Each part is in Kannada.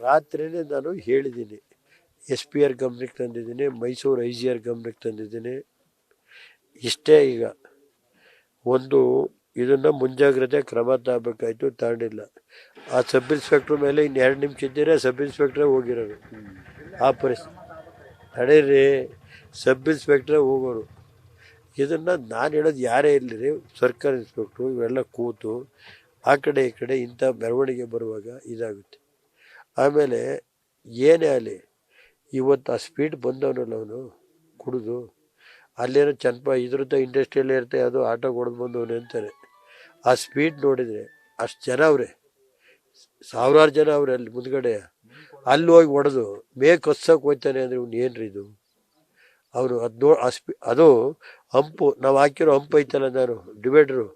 ರಾತ್ರಿನೇ ನಾನು ಹೇಳಿದ್ದೀನಿ, ಎಸ್ ಪಿ ಆರ್ ಗಮನಕ್ಕೆ ತಂದಿದ್ದೀನಿ, ಮೈಸೂರು ಐ ಜಿ ಆರ್ ಗಮನಕ್ಕೆ ತಂದಿದ್ದೀನಿ. ಇಷ್ಟೇ ಈಗ ಒಂದು ಇದನ್ನು ಮುಂಜಾಗ್ರತೆ ಕ್ರಮ ತಗೋಬೇಕಾಯ್ತು, ತಗೊಂಡಿಲ್ಲ. ಆ ಸಬ್ ಇನ್ಸ್ಪೆಕ್ಟ್ರ್ ಮೇಲೆ ಇನ್ನು 2 ನಿಮಿಷ ಇದ್ದರೆ ಸಬ್ ಇನ್ಸ್ಪೆಕ್ಟ್ರೇ ಹೋಗಿರೋರು. ಆ ಪರಿಸ್ಥಿತಿ ತಡೀರಿ, ಸಬ್ ಇನ್ಸ್ಪೆಕ್ಟ್ರೇ ಹೋಗೋರು. ಇದನ್ನು ನಾನು ಹೇಳೋದು ಯಾರೇ ಇರಲಿ ರೀ, ಸರ್ಕಾರಿ ಇನ್ಸ್ಪೆಕ್ಟ್ರು ಇವೆಲ್ಲ ಕೂತು ಆ ಕಡೆ ಈ ಕಡೆ ಇಂಥ ಮೆರವಣಿಗೆ ಬರುವಾಗ ಇದಾಗುತ್ತೆ. ಆಮೇಲೆ ಏನೇ ಆಗಲಿ, ಇವತ್ತು ಆ ಸ್ಪೀಡ್ ಬಂದವನಲ್ಲ ಅವನು ಕುಡಿದು, ಅಲ್ಲೇನೋ ಇದ್ರದ್ದು ಇಂಡಸ್ಟ್ರಿಯಲ್ಲೇ ಇರುತ್ತೆ, ಅದು ಆಟೋ ಹೊಡೆದು ಬಂದವನು ಅಂತಾರೆ. ಆ ಸ್ಪೀಡ್ ನೋಡಿದರೆ ಅಷ್ಟು ಜನ ಅವರೇ, ಸಾವಿರಾರು ಜನ ಅವ್ರೆ ಅಲ್ಲಿ ಮುಂದ್ಗಡೆ. ಅಲ್ಲಿ ಹೋಗಿ ಹೊಡೆದು ಕಸ್ಸಕ್ಕೆ ಹೋಗ್ತಾನೆ ಅಂದರೆ ಇವ್ನು ಏನ್ರಿ ಇದು? ಅವನು ಅದು ಹಂಪು ನಾವು ಹಾಕಿರೋ ಹಂಪು ಐತಲ್ಲ, ನಾನು ಡಿವೈಡ್ರು,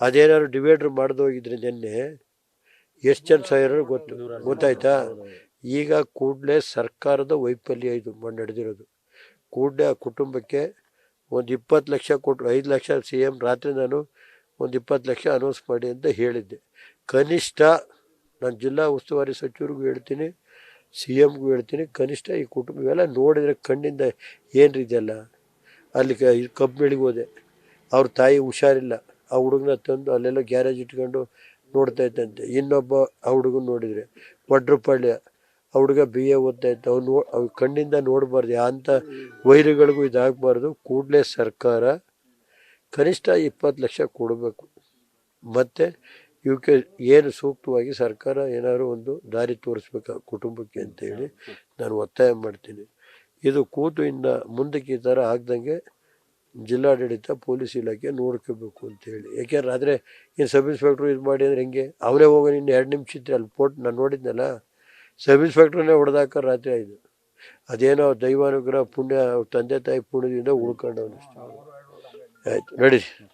ಅದೇನಾದ್ರು ಡಿವೈಡ್ರು ಮಾಡ್ದು ಹೋಗಿದ್ರೆ ನಿನ್ನೆ ಎಷ್ಟು ಜನ ಸಾಯಿರೋ ಗೊತ್ತಾಯ್ತಾ? ಈಗ ಕೂಡಲೇ ಸರ್ಕಾರದ ವೈಫಲ್ಯ ಇದು ನಡೆದಿರೋದು. ಕೂಡಲೇ ಆ ಕುಟುಂಬಕ್ಕೆ ಒಂದು 20 ಲಕ್ಷ ಕೊಟ್ಟರು, 5 ಲಕ್ಷ CM ರಾತ್ರಿ ನಾನು ಒಂದು 20 ಲಕ್ಷ ಅನೌನ್ಸ್ ಮಾಡಿ ಅಂತ ಹೇಳಿದ್ದೆ. ಕನಿಷ್ಠ ನಾನು ಜಿಲ್ಲಾ ಉಸ್ತುವಾರಿ ಸಚಿವರಿಗೂ ಹೇಳ್ತೀನಿ, CMಗೂ ಹೇಳ್ತೀನಿ, ಕನಿಷ್ಠ ಈ ಕುಟುಂಬ ಇವೆಲ್ಲ ನೋಡಿದರೆ ಕಣ್ಣಿಂದ ಏನು ಇದೆಯಲ್ಲ. ಅಲ್ಲಿ ಕಬ್ಬು ಬೆಳಿಗ್ಗೆ ಹೋದೆ, ಅವ್ರ ತಾಯಿ ಹುಷಾರಿಲ್ಲ, ಆ ಹುಡುಗನ ತಂದು ಅಲ್ಲೆಲ್ಲ ಗ್ಯಾರೇಜ್ ಇಟ್ಕೊಂಡು ನೋಡ್ತಾ ಇತ್ತಂತೆ. ಇನ್ನೊಬ್ಬ ಆ ಹುಡುಗನ ನೋಡಿದರೆ ವಡ್ರಪಾಳ್ಯ, ಆ ಹುಡುಗ BA ಓದ್ತಾ ಇತ್ತು. ಅವ್ನು ಕಣ್ಣಿಂದ ನೋಡಬಾರ್ದು, ಅಂಥ ವೈರಿಗಳಿಗೂ ಇದಾಗಬಾರ್ದು. ಕೂಡಲೇ ಸರ್ಕಾರ ಕನಿಷ್ಠ 20 ಲಕ್ಷ ಕೊಡಬೇಕು. ಮತ್ತು ಇವಕ್ಕೆ ಏನು ಸೂಕ್ತವಾಗಿ ಸರ್ಕಾರ ಏನಾದ್ರು ಒಂದು ದಾರಿ ತೋರಿಸ್ಬೇಕು ಆ ಕುಟುಂಬಕ್ಕೆ ಅಂತೇಳಿ ನಾನು ಒತ್ತಾಯ ಮಾಡ್ತೀನಿ. ಇದು ಕೂತು ಇನ್ನು ಮುಂದಕ್ಕೆ ಈ ಥರ ಆಗ್ದಂಗೆ ಜಿಲ್ಲಾಡಳಿತ ಪೊಲೀಸ್ ಇಲಾಖೆ ನೋಡ್ಕೋಬೇಕು ಅಂತೇಳಿ. ಯಾಕೆಂದ್ರೆ ಆದರೆ ಇನ್ನು ಸಬ್ ಇನ್ಸ್ಪೆಕ್ಟ್ರು ಇದು ಮಾಡಿ ಅಂದರೆ ಹೆಂಗೆ? ಅವರೇ ಹೋಗಿ ಇನ್ನು 2 ನಿಮಿಷ ಇದ್ರೆ ಅಲ್ಲಿ ನಾನು ನೋಡಿದ್ನಲ್ಲ, ಸಬ್ ಇನ್ಸ್ಪೆಕ್ಟ್ರನ್ನೇ ಹೊಡೆದಾಕ ರಾತ್ರಿ ಆಯಿತು. ಅದೇನೋ ದೈವಾನುಗ್ರಹ ಪುಣ್ಯ, ತಂದೆ ತಾಯಿ ಪುಣ್ಯದಿಂದ ಉಳ್ಕೊಂಡವನಷ್ಟು. ಆಯಿತು, ನಡೀರಿ.